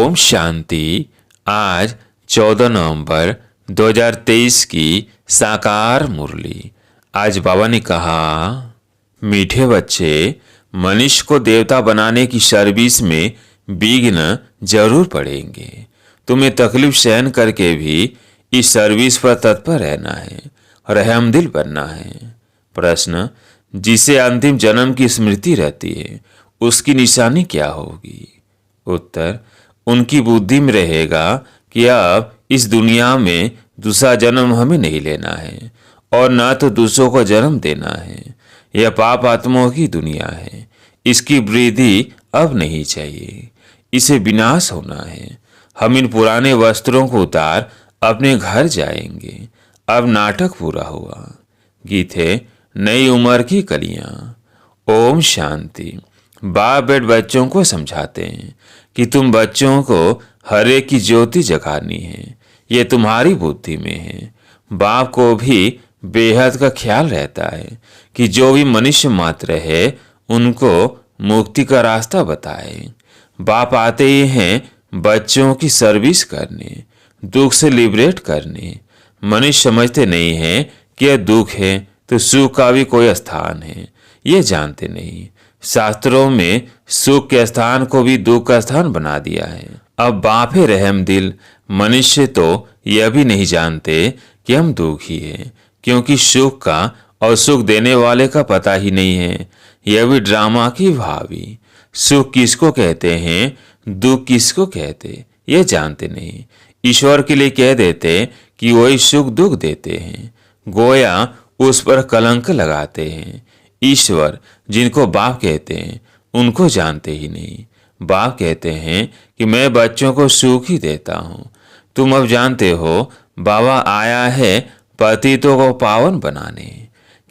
ओम शांति। आज 14 नवंबर 2023 की साकार मुरली। आज बाबा ने कहा, मीठे बच्चे, मनुष्य को देवता बनाने की सर्विस में विघ्न जरूर पड़ेंगे। तुम्हें तकलीफ सहन करके भी इस सर्विस पर तत्पर रहना है, रहमदिल बनना है। प्रश्न, जिसे अंतिम जन्म की स्मृति रहती है उसकी निशानी क्या होगी? उत्तर, उनकी बुद्धि में रहेगा कि अब इस दुनिया में दूसरा जन्म हमें नहीं लेना है और न तो दूसरों को जन्म देना है। यह पाप आत्माओं की दुनिया है, इसकी वृद्धि अब नहीं चाहिए, इसे विनाश होना है। हम इन पुराने वस्त्रों को उतार अपने घर जाएंगे। अब नाटक पूरा हुआ। गीत है नई उम्र की कलियां। ओम शांति। बाप बेट बच्चों को समझाते हैं कि तुम बच्चों को हर एक की ज्योति जगानी है, ये तुम्हारी बुद्धि में है। बाप को भी बेहद का ख्याल रहता है कि जो भी मनुष्य मात्र है उनको मुक्ति का रास्ता बताए। बाप आते ही हैं बच्चों की सर्विस करने, दुख से लिबरेट करने। मनुष्य समझते नहीं है कि यह दुख है तो सुख का भी कोई स्थान है, ये जानते नहीं। शास्त्रों में सुख के स्थान को भी दुख का स्थान बना दिया है। अब बाप है रहम दिल, मनुष्य तो यह भी नहीं जानते कि हम दुखी हैं, क्योंकि सुख का और सुख देने वाले का पता ही नहीं है। यह भी ड्रामा की भावी। सुख किसको कहते हैं, दुख किसको कहते, ये जानते नहीं। ईश्वर के लिए कह देते कि वही सुख दुख देते हैं, गोया उस पर कलंक लगाते हैं। ईश्वर जिनको बाप कहते हैं उनको जानते ही नहीं। बाप कहते हैं कि मैं बच्चों को सुख ही देता हूँ। तुम अब जानते हो बाबा आया है पतितों को पावन बनाने।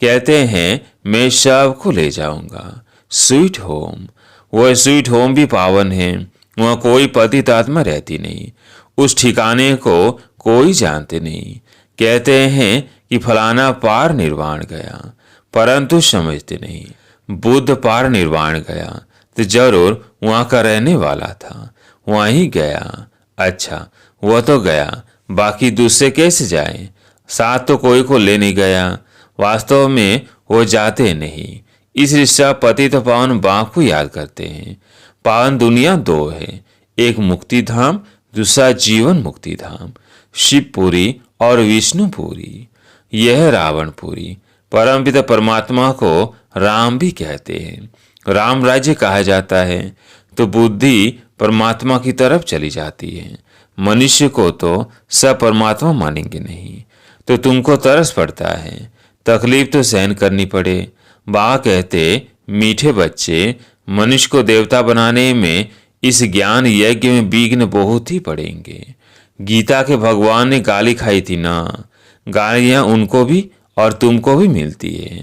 कहते हैं मैं सबको ले जाऊंगा स्वीट होम। वह स्वीट होम भी पावन है, वहाँ कोई पतित आत्मा रहती नहीं, उस ठिकाने को कोई जानते नहीं। कहते हैं कि फलाना पार निर्वाण गया, परंतु समझते नहीं। बुद्ध पार निर्वाण गया तो जरूर वहां का रहने वाला था, वहां ही गया। अच्छा, वह तो गया, बाकी दूसरे कैसे जाए? साथ तो कोई को ले नहीं गया। वास्तव में वो जाते नहीं। इस रिश्ता पतित पावन बाप को याद करते हैं। पावन दुनिया दो है, एक मुक्ति धाम, दूसरा जीवन मुक्ति धाम। शिवपुरी और विष्णुपुरी, यह रावणपुरी। परमपिता परमात्मा को राम भी कहते हैं। राम राज्य कहा जाता है तो बुद्धि परमात्मा की तरफ चली जाती है। मनुष्य को तो सब परमात्मा मानेंगे नहीं, तो तुमको तरस पड़ता है, तकलीफ तो सहन करनी पड़े। बाबा कहते, मीठे बच्चे, मनुष्य को देवता बनाने में इस ज्ञान यज्ञ में विघ्न बहुत ही पड़ेंगे। गीता के भगवान ने गाली खाई थी ना, गालियां उनको भी और तुमको भी मिलती है।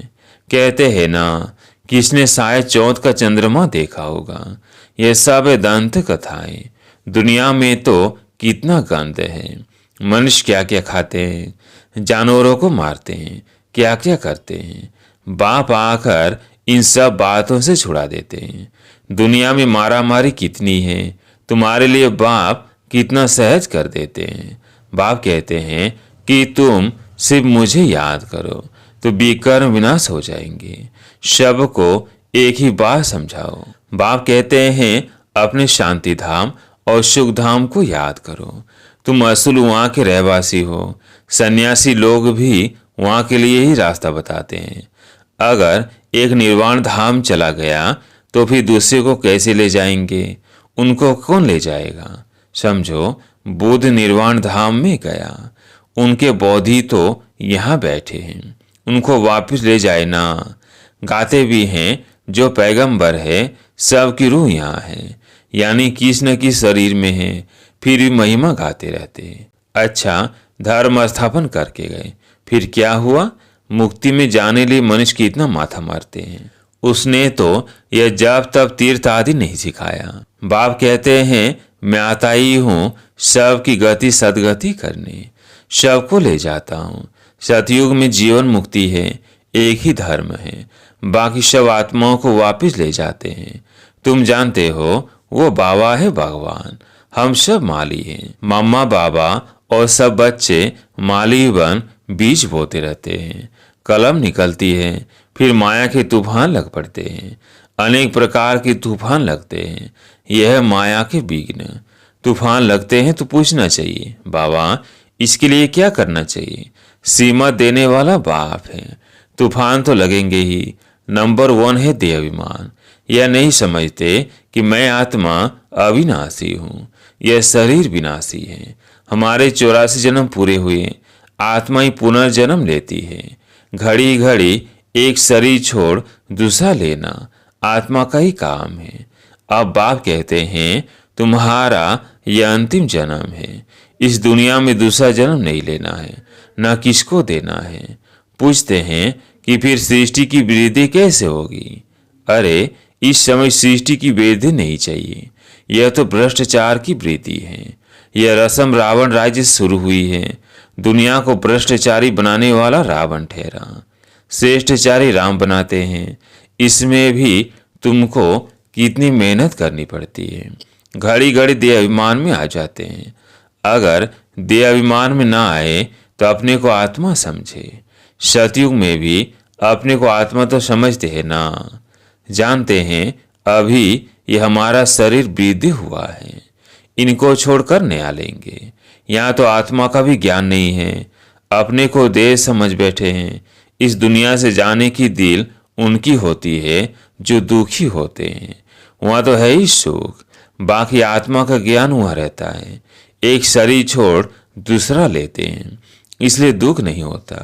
कहते हैं ना, किसने शायद चौथ का चंद्रमा देखा होगा। यह सब दंत कथाएं। दुनिया में तो कितना गंद है। मनुष्य क्या क्या खाते हैं, जानवरों को मारते हैं, क्या क्या करते हैं। बाप आकर इन सब बातों से छुड़ा देते हैं। दुनिया में मारामारी कितनी है, तुम्हारे लिए बाप कितना सहज कर देते हैं। बाप कहते हैं कि तुम सिर्फ मुझे याद करो तो विकर्म विनाश हो जाएंगे। सबको एक ही बात समझाओ। बाप कहते हैं अपने शांति धाम और सुख धाम को याद करो। तुम असल वहाँ के रहवासी हो। सन्यासी लोग भी वहाँ के लिए ही रास्ता बताते हैं। अगर एक निर्वाण धाम चला गया तो फिर दूसरे को कैसे ले जाएंगे? उनको कौन ले जाएगा? समझो, बुद्ध निर्वाण धाम में गया, उनके बौद्धि तो यहाँ बैठे हैं, उनको वापस ले जाए ना। गाते भी हैं जो पैगंबर है सबकी रूह यहाँ है, यानी किस न किस शरीर में है, फिर भी महिमा गाते रहते हैं। अच्छा, धर्म स्थापन करके गए, फिर क्या हुआ? मुक्ति में जाने लिए मनुष्य कितना माथा मारते हैं। उसने तो यह जब तब तीर्थ आदि नहीं सिखाया। बाप कहते हैं मैं आता ही हूँ सबकी गति सदगति करने, सबको ले जाता हूँ। सतयुग में जीवन मुक्ति है, एक ही धर्म है, बाकी सब आत्माओं को वापस ले जाते हैं। तुम जानते हो वो बाबा है भगवान। हम सब माली हैं। मम्मा बाबा और सब बच्चे माली बन बीज बोते रहते हैं। कलम निकलती है, फिर माया के तूफान लग पड़ते हैं। अनेक प्रकार के तूफान लगते हैं। यह माया के विघ्न। तूफान लगते हैं तो पूछना चाहिए, बाबा इसके लिए क्या करना चाहिए? सीमा देने वाला बाप है। तूफान तो लगेंगे ही। नंबर 1 है देहाभिमान। यह नहीं समझते कि मैं आत्मा अविनाशी हूँ, यह शरीर विनाशी है। हमारे 84 जन्म पूरे हुए, आत्मा ही पुनर्जन्म लेती है। घड़ी घड़ी एक शरीर छोड़ दूसरा लेना आत्मा का ही काम है। अब बाप कहते हैं तुम्हारा यह अंतिम जन्म है। इस दुनिया में दूसरा जन्म नहीं लेना है, न किसको देना है। पूछते हैं कि फिर सृष्टि की वृद्धि कैसे होगी? अरे इस समय सृष्टि की वृद्धि नहीं चाहिए, यह तो भ्रष्टाचार की वृद्धि है। यह रसम रावण राज्य से शुरू हुई है। दुनिया को भ्रष्टाचारी बनाने वाला रावण ठहरा, श्रेष्ठचारी राम बनाते हैं। इसमें भी तुमको कितनी मेहनत करनी पड़ती है। घड़ी घड़ी देह अभिमान में आ जाते हैं। अगर देह अभिमान में ना आए तो अपने को आत्मा समझे। सतयुग में भी अपने को आत्मा तो समझते हैं ना, जानते हैं अभी ये हमारा शरीर वृद्धि हुआ है, इनको छोड़कर नया लेंगे। यहाँ तो आत्मा का भी ज्ञान नहीं है, अपने को देह समझ बैठे हैं। इस दुनिया से जाने की दिल उनकी होती है जो दुखी होते हैं। वहाँ तो है ही सुख, बाकी आत्मा का ज्ञान वहाँ रहता है। एक शरीर छोड़ दूसरा लेते हैं, इसलिए दुख नहीं होता।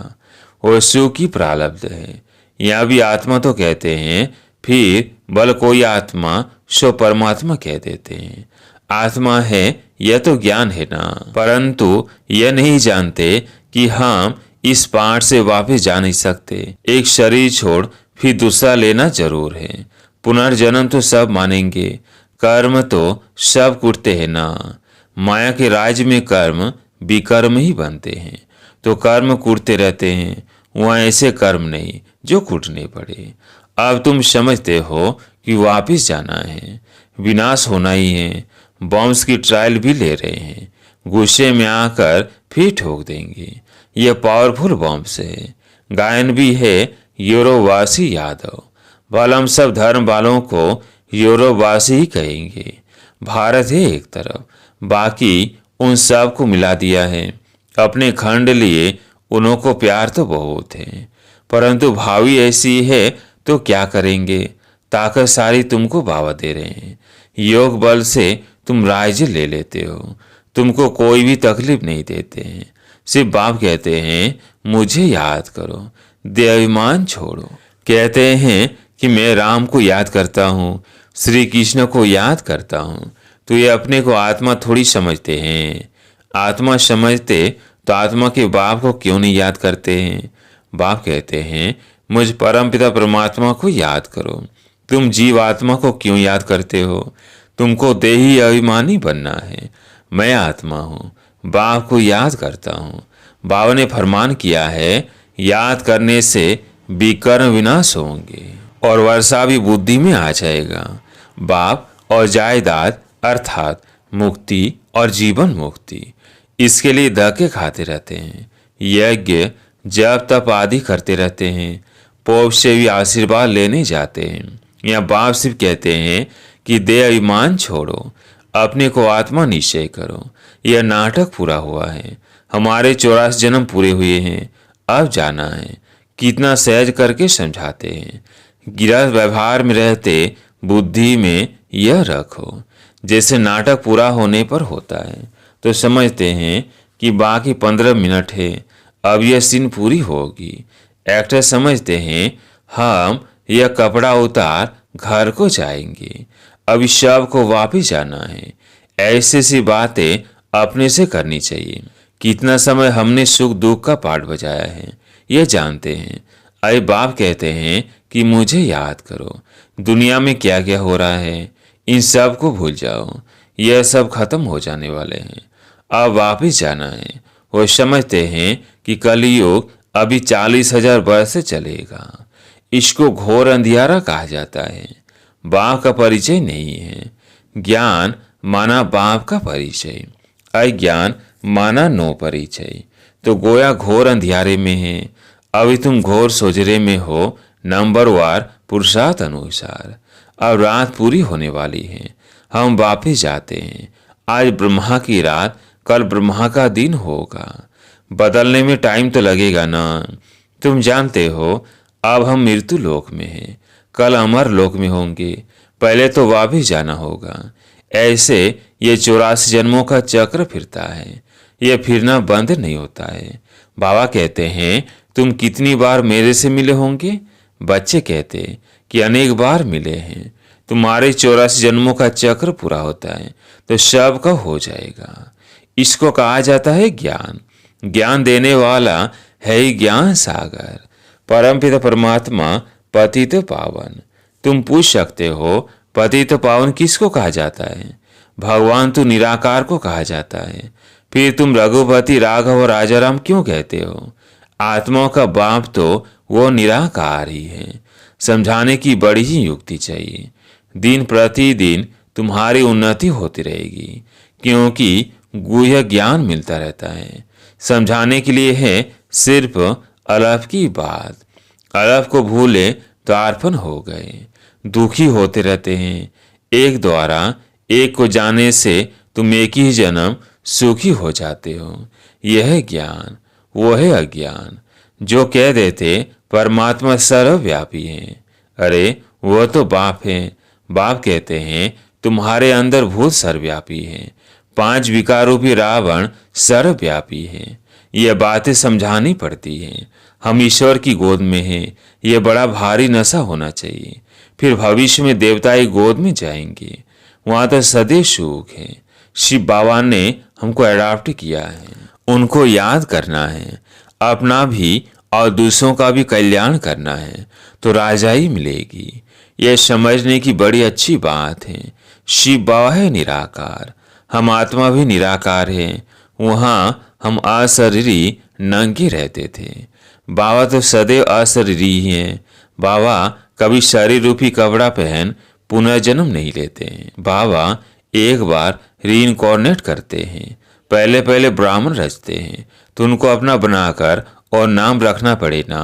वो सुख की प्रारब्ध है। यहाँ भी आत्मा तो कहते हैं, फिर बल कोई आत्मा सो परमात्मा कह देते हैं। आत्मा है यह तो ज्ञान है ना, परंतु यह नहीं जानते कि हम इस पाठ से वापस जा नहीं सकते। एक शरीर छोड़ फिर दूसरा लेना जरूर है। पुनर्जन्म तो सब मानेंगे, कर्म तो सब कुटते हैं ना। माया के राज्य में कर्म विकर्म ही बनते हैं, तो कर्म कुटते रहते हैं। वहाँ ऐसे कर्म नहीं जो कुटने पड़े। अब तुम समझते हो कि वापिस जाना है, विनाश होना ही है। बॉम्ब्स की ट्रायल भी ले रहे हैं, गुस्से में आकर फिर ठोक देंगे। यह पावरफुल बॉम्ब्स है। गायन भी है यूरोवासी यादव। भले हम सब धर्म वालों को यूरोवासी ही कहेंगे। भारत है एक तरफ, बाकी उन सब को मिला दिया है। अपने खंड लिए उन्हों को प्यार तो बहुत है, परंतु भावी ऐसी है तो क्या करेंगे? ताकत सारी तुमको बाबा दे रहे हैं। योग बल से तुम राज्य ले लेते हो, तुमको कोई भी तकलीफ नहीं देते हैं। सिर्फ बाप कहते हैं मुझे याद करो, देहाभिमान छोड़ो। कहते हैं कि मैं राम को याद करता हूँ, श्री कृष्ण को याद करता हूँ, तो ये अपने को आत्मा थोड़ी समझते हैं। आत्मा समझते तो आत्मा के बाप को क्यों नहीं याद करते हैं? बाप कहते हैं मुझ परमपिता परमात्मा को याद करो। तुम जीव आत्मा को क्यों याद करते हो? तुमको देही अभिमानी बनना है। मैं आत्मा हूँ, बाप को याद करता हूँ। बाबा ने फरमान किया है याद करने से विकर्म विनाश होंगे और वर्षा भी बुद्धि में आ जाएगा। बाप और जायदाद अर्थात मुक्ति और जीवन मुक्ति, इसके लिए धक्के खाते रहते हैं। यज्ञ जप तप आदि करते रहते हैं। पोप से भी आशीर्वाद लेने जाते हैं। यहाँ बाप सिर्फ कहते हैं कि देह अभिमान छोड़ो, अपने को आत्मा निश्चय करो। यह नाटक पूरा हुआ है। हमारे 84 जन्म पूरे हुए हैं, अब जाना है। कितना सहज करके समझाते हैं। गृहस्थ व्यवहार में रहते बुद्धि में यह रखो। जैसे नाटक पूरा होने पर होता है तो समझते हैं कि बाकी 15 मिनट है, अब यह सीन पूरी होगी। एक्टर समझते हैं हम यह कपड़ा उतार घर को जाएंगे, अब इस शव को वापिस जाना है। ऐसी सी बातें अपने से करनी चाहिए। कितना समय हमने सुख दुख का पाठ बजाया है, ये जानते हैं। अरे बाप कहते हैं कि मुझे याद करो, दुनिया में क्या क्या हो रहा है इन सब को भूल जाओ। यह सब खत्म हो जाने वाले हैं, अब वापिस जाना है। वो समझते हैं कि कलयुग अभी 40,000 वर्ष से चलेगा। इसको घोर अंधियारा कहा जाता है। बाप का परिचय नहीं है। ज्ञान माना बाप का परिचय, अज्ञान माना नो परिचय। तो गोया घोर अंधियारे में है, अभी तुम घोर सोजरे में हो, नंबरवार पुरुषार्थ अनुसार। अब रात पूरी होने वाली है, हम वापिस जाते हैं। आज ब्रह्मा की रात, कल ब्रह्मा का दिन होगा। बदलने में टाइम तो लगेगा ना। तुम जानते हो अब हम मृत्यु लोक में हैं, कल अमर लोक में होंगे। पहले तो वापिस जाना होगा। ऐसे ये 84 जन्मों का चक्र फिरता है, ये फिरना बंद नहीं होता है। बाबा कहते हैं तुम कितनी बार मेरे से मिले होंगे? बच्चे कहते कि अनेक बार मिले हैं। तुम्हारे 84 जन्मों का चक्र पूरा होता है तो सबका हो जाएगा। इसको कहा जाता है ज्ञान। ज्ञान देने वाला है ही ज्ञान सागर, परमपिता परमात्मा पतित पावन। तुम पूछ सकते हो पतित पावन किसको कहा जाता है? भगवान तो निराकार को कहा जाता है। फिर तुम रघुपति, राघव और राजाराम क्यों कहते हो? आत्माओं का बाप तो वो निराकार ही है। समझाने की बड़ी ही युक्ति चाहिए। दिन प्रतिदिन तुम्हारी उन्नति होती रहेगी, क्योंकि गुह्य ज्ञान मिलता रहता है। समझाने के लिए है सिर्फ अलफ की बात। अलफ को भूले तो अर्पण हो गए। दुखी होते रहते हैं। एक द्वारा एक को जाने से तुम एक ही जन्म सुखी हो जाते हो। यह है ज्ञान, वो है अज्ञान। जो कह देते परमात्मा सर्वव्यापी है, अरे वो तो बाप है। बाप कहते हैं तुम्हारे अंदर भूत सर्वव्यापी है, 5 विकार रूपी रावण सर्वव्यापी है। ये बातें समझानी पड़ती हैं। हम ईश्वर की गोद में हैं, ये बड़ा भारी नशा होना चाहिए। फिर भविष्य में देवताई गोद में जाएंगे, वहां तो सदैव सुख है। शिव बाबा ने हमको अडॉप्ट किया है, उनको याद करना है। अपना भी और दूसरों का भी कल्याण करना है तो राजाई मिलेगी। यह समझने की बड़ी अच्छी बात है। शिव बाबा है निराकार, हम आत्मा भी निराकार है। वहाँ हम अशरीरी नंगे रहते थे। बाबा तो सदैव अशरीरी ही हैं। बाबा कभी शरीर रूपी कपड़ा पहन पुनर्जन्म नहीं लेते हैं। बाबा एक बार रीइंकॉर्नेट करते हैं। पहले पहले ब्राह्मण रचते हैं तो उनको अपना बनाकर और नाम रखना पड़े ना।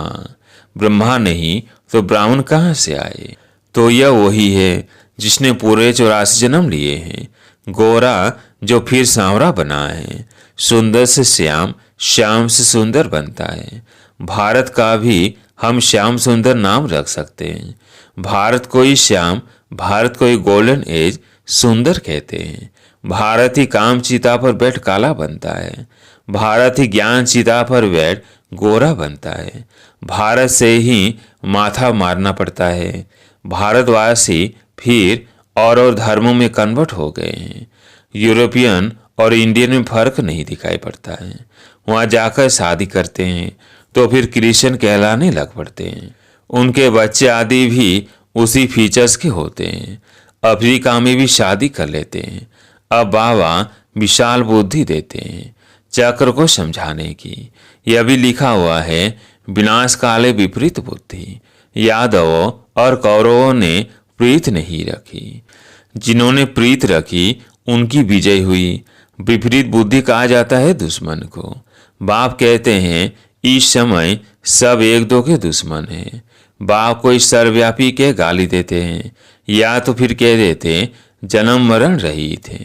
ब्रह्मा नहीं तो ब्राह्मण कहाँ से आए? तो यह वही है जिसने पूरे 84 जन्म लिए हैं। गोरा जो फिर सांवरा बना है, सुंदर से श्याम, श्याम से सुंदर बनता है। भारत का भी हम श्याम सुंदर नाम रख सकते हैं। भारत को ही श्याम, भारत को ही गोल्डन एज सुंदर कहते हैं। भारत ही काम चिता पर बैठ काला बनता है। भारत ही ज्ञान चिता पर बैठ गोरा बनता है। भारत से ही माथा मारना पड़ता है। भारतवासी फिर और धर्मों में कन्वर्ट हो गए हैं। यूरोपियन और इंडियन में फर्क नहीं दिखाई पड़ता है। वहाँ जाकर शादी करते हैं तो फिर क्रिश्चियन कहलाने लग पड़ते हैं। उनके बच्चे आदि भी उसी फीचर्स के होते हैं। अफ्रीका में भी शादी कर लेते हैं। अब बाबा विशाल बुद्धि देते हैं चक्र को समझाने की। यह भी लिखा हुआ है विनाश काले विपरीत बुद्धि। यादवों और कौरवों ने प्रीत नहीं रखी, जिन्होंने प्रीत रखी उनकी विजय हुई। विपरीत बुद्धि कहा जाता है दुश्मन को। बाप कहते हैं इस समय सब एक दो के दुश्मन हैं। बाप को इस सर्वव्यापी के गाली देते हैं, या तो फिर कह देते जन्म मरण रहित थे,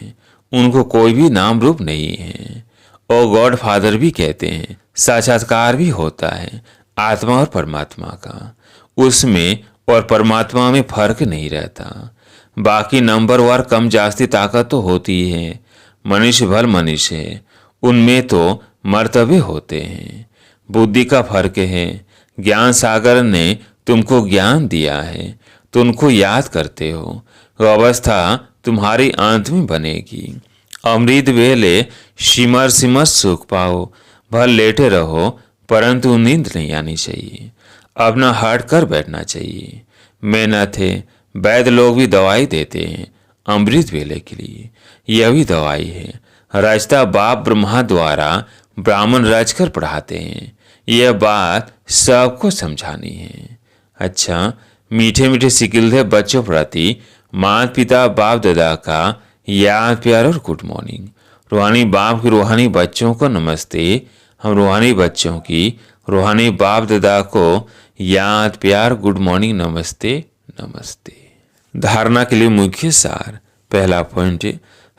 उनको कोई भी नाम रूप नहीं है। और गॉड फादर भी कहते हैं। साक्षात्कार भी होता है आत्मा और परमात्मा का, उसमें और परमात्मा में फर्क नहीं रहता। बाकी नंबरवार कम जास्ती ताकत तो होती है। मनुष्य भल मनुष्य है, उनमें तो मर्तबे होते हैं। बुद्धि का फर्क है। ज्ञान सागर ने तुमको ज्ञान दिया है तो उनको याद करते हो। वो अवस्था तुम्हारी अंत में बनेगी। अमृत वेले सिमर सिमर सुख पाओ। भल लेटे रहो परंतु नींद नहीं आनी चाहिए। अपना हट कर बैठना चाहिए। मेहनत है। वैद्य लोग भी दवाई देते हैं अमृत वेले के लिए। यह भी दवाई है। रचता बाप ब्रह्मा द्वारा ब्राह्मण रचकर पढ़ाते हैं। यह बात सबको समझानी है। अच्छा, मीठे मीठे सिकिल है बच्चों प्रति माता पिता बाप दादा का याद, प्यार और गुड मॉर्निंग। रूहानी बाप की रूहानी बच्चों को नमस्ते। हम रूहानी बच्चों की रूहानी बाप दादा को याद, प्यार, गुड मॉर्निंग, नमस्ते नमस्ते। धारणा के लिए मुख्य सार। पहला पॉइंट,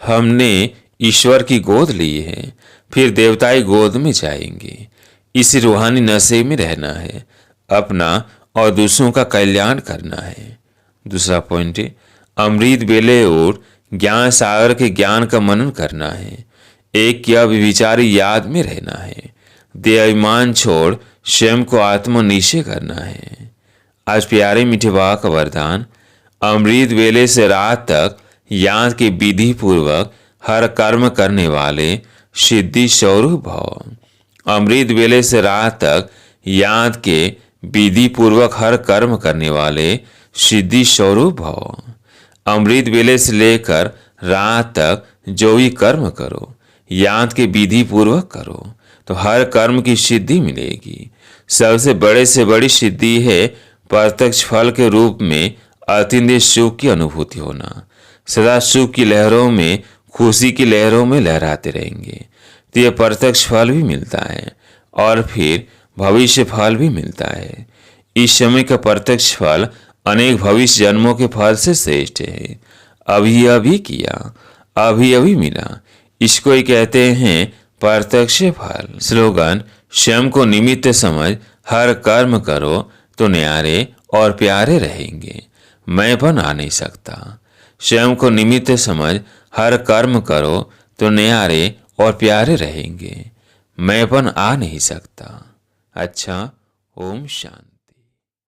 हमने ईश्वर की गोद ली है, फिर देवताई गोद में जाएंगे। इस रूहानी नशे में रहना है, अपना और दूसरों का कल्याण करना है। दूसरा पॉइंट, अमृत बेले और ज्ञान सागर के ज्ञान का मनन करना है, एक की अविचारी याद में रहना है, देहाभिमान छोड़ स्वयं को आत्मनिश्चय करना है। आज प्यारे मीठे बाबा का वरदान, अमृत वेले से रात तक याद के विधि पूर्वक हर कर्म करने वाले सिद्धि स्वरूप भव। अमृत वेले से रात तक याद के विधि पूर्वक हर कर्म करने वाले सिद्धि स्वरूप भव। अमृत वेले से लेकर रात तक जो भी कर्म करो, याद के विधि पूर्वक करो तो हर कर्म की सिद्धि मिलेगी। सबसे बड़े से बड़ी सिद्धि है प्रत्यक्ष फल के रूप में अत्यंत सुख की अनुभूति होना। सदा सुख की लहरों में, खुशी की लहरों में लहराते रहेंगे तो यह प्रत्यक्ष फल भी मिलता है और फिर भविष्य फल भी मिलता है। इस समय का प्रत्यक्ष फल अनेक भविष्य जन्मों के फल से श्रेष्ठ है। अभी अभी किया, अभी अभी मिला, इसको ही कहते हैं प्रत्यक्ष फल। स्लोगन, स्वयं को निमित्त समझ हर कर्म करो तो न्यारे और प्यारे रहेंगे। मैंपन आ नहीं सकता। स्वयं को निमित्त समझ हर कर्म करो तो न्यारे और प्यारे रहेंगे। मैंपन आ नहीं सकता। अच्छा, ओम शांति।